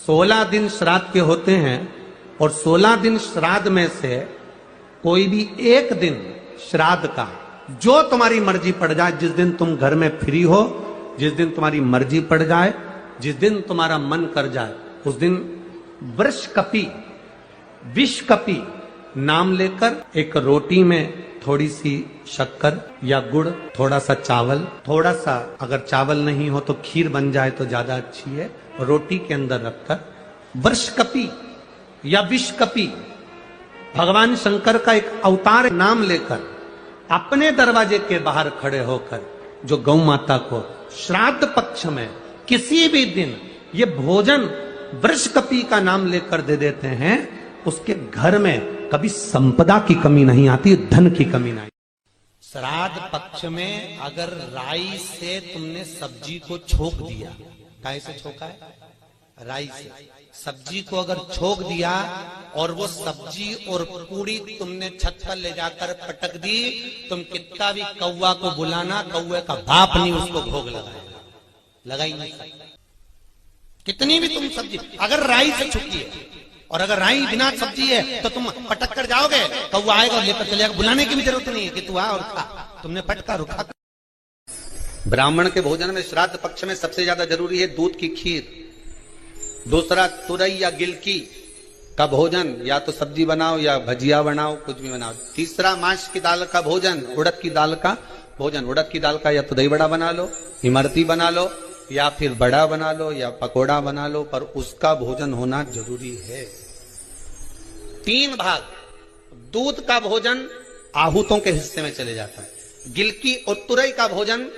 16 दिन श्राद्ध के होते हैं और 16 दिन श्राद्ध में से कोई भी एक दिन श्राद्ध का जो तुम्हारी मर्जी पड़ जाए, जिस दिन तुम घर में फ्री हो, जिस दिन तुम्हारी मर्जी पड़ जाए, जिस दिन तुम्हारा मन कर जाए, उस दिन वृषकपि विषकपि नाम लेकर एक रोटी में थोड़ी सी शक्कर या गुड़, थोड़ा सा चावल, थोड़ा सा अगर चावल नहीं हो तो खीर बन जाए तो ज्यादा अच्छी है, रोटी के अंदर रखकर वृषकपि या विषकपि भगवान शंकर का एक अवतार नाम लेकर अपने दरवाजे के बाहर खड़े होकर जो गौ माता को श्राद्ध पक्ष में किसी भी दिन ये भोजन वृषकपि का नाम लेकर दे देते हैं, उसके घर में कभी संपदा की कमी नहीं आती, धन की कमी नहीं। श्राद्ध पक्ष में अगर राई से तुमने सब्जी को छोक दिया, काहे से छोका है? राई से सब्जी को अगर छोक दिया और वो सब्जी और पूरी तुमने छत पर ले जाकर पटक दी, तुम कितना भी कौवा को बुलाना, कौवे का बाप नहीं उसको भोग लगाएगा, लगा ही नहीं सकता। कितनी भी तुम सब्जी अगर राई से छुकी है और अगर राई बिना सब्जी है तो तुम पटक कर जाओगे, कौवा आएगा और लेकर चलेगा, बुलाने की भी जरूरत नहीं है कि तू आ और खा, तुमने पटका रुखा। ब्राह्मण के भोजन में श्राद्ध पक्ष में सबसे ज्यादा जरूरी है दूध की खीर, दूसरा तुरई या गिलकी का भोजन, या तो सब्जी बनाओ या भजिया बनाओ, कुछ भी बनाओ, तीसरा मांस की दाल का भोजन, उड़द की दाल का भोजन, उड़द की दाल का या तो दही बड़ा बना लो, इमरती बना लो, या फिर बड़ा बना लो या पकोड़ा बना लो, पर उसका भोजन होना जरूरी है। 3 भाग दूध का भोजन आहूतों के हिस्से में चले जाता है, गिलकी और तुरई का भोजन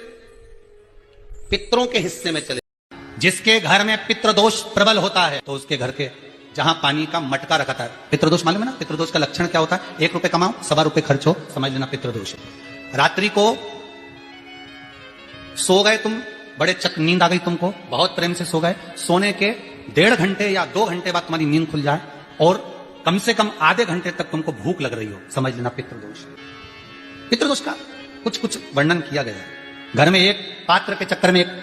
पितरों के हिस्से में चले। जिसके घर में पितृदोष प्रबल होता है तो उसके घर के जहां पानी का मटका रखा है, पितृदोष मालूम है ना? पितृदोष का लक्षण क्या होता है? 1 रुपए कमाओ, 1.25 रुपए खर्च हो, समझ लेना पितृदोष है। रात्रि को सो गए तुम, बड़े नींद आ गई तुमको, बहुत प्रेम से सो गए, सोने के 1.5 घंटे या 2 घंटे बाद तुम्हारी नींद खुल जाए और कम से कम आधे घंटे तक तुमको भूख लग रही हो, समझ लेना पितृदोष। पितृदोष का कुछ वर्णन किया गया है। घर में एक पात्र के चक्कर में, एक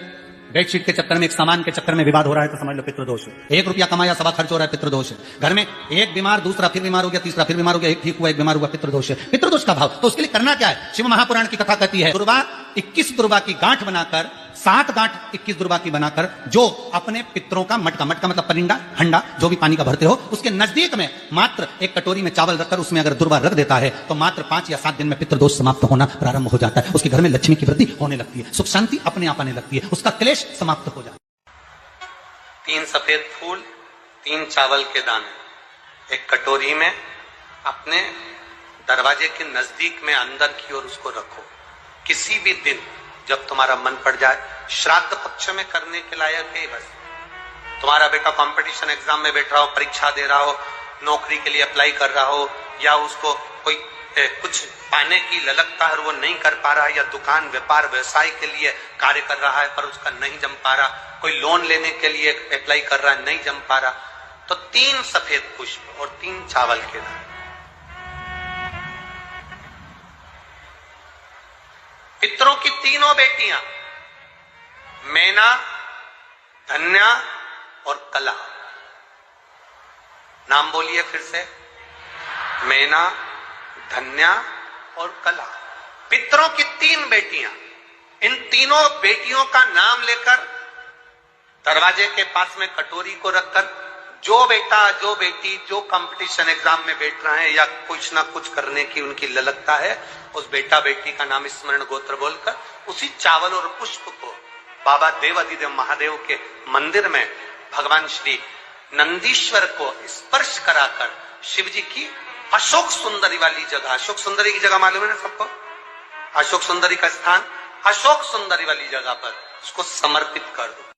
बेडशीट के चक्कर में, एक सामान के चक्कर में विवाद हो रहा है तो समझ लो पितृदोष है। 1 रुपया कमाया, 1.25 खर्च हो रहा है, पितृदोष है। घर में एक बीमार, दूसरा फिर बीमार हो गया, तीसरा फिर बीमार हो गया, एक ठीक हुआ, एक बीमार हुआ, पितृदोष है। पितृदोष का भाव तो उसके लिए करना क्या है? शिव महापुराण की कथा कहती है, दुर्वा 21 दुर्वा की गांठ बनाकर, 7 गांठ 21 दुर्वा की बनाकर, जो अपने पितरों का मटका मतलब परिंदा, हंडा जो भी पानी का भरते हो, उसके नजदीक में मात्र एक कटोरी में चावल रखकर उसमें अगर दुर्वा रख देता है तो मात्र 5 या 7 दिन में पितृदोष समाप्त होना प्रारंभ हो जाता है। उसके घर में लक्ष्मी की वृद्धि होने लगती है, सुख शांति अपने आप आने लगती है, उसका क्लेश समाप्त हो जाता है। 3 सफेद फूल, 3 चावल के दाने एक कटोरी में अपने दरवाजे के नजदीक में अंदर की ओर उसको रखो। किसी भी दिन जब तुम्हारा मन पड़ जाए, श्राद्ध पक्ष में करने के लायक है। बस तुम्हारा बेटा कंपटीशन एग्जाम में बैठ रहा हो, परीक्षा दे रहा हो, नौकरी के लिए अप्लाई कर रहा हो, या उसको कोई कुछ पाने की ललकता है और वो नहीं कर पा रहा है, या दुकान व्यापार व्यवसाय के लिए कार्य कर रहा है पर उसका नहीं जम पा रहा, कोई लोन लेने के लिए अप्लाई कर रहा है, नहीं जम पा रहा, तो 3 सफेद पुष्प और 3 चावल के दाने। पितरों की 3 बेटियां मैना, धन्या और कला, नाम बोलिए फिर से, मैना, धन्या और कला, पितरों की 3 बेटियां। इन तीनों बेटियों का नाम लेकर दरवाजे के पास में कटोरी को रखकर जो बेटा, जो बेटी, जो कंपटीशन एग्जाम में बैठ रहे हैं या कुछ ना कुछ करने की उनकी ललकता है, उस बेटा बेटी का नाम स्मरण गोत्र बोलकर उसी चावल और पुष्प को बाबा देवाधिदेव महादेव के मंदिर में भगवान श्री नंदीश्वर को स्पर्श कराकर शिव जी की अशोक सुंदरी वाली जगह, अशोक सुंदरी की जगह मालूम है ना सबको? अशोक सुंदरी का स्थान, अशोक सुंदरी वाली जगह पर उसको समर्पित कर दो।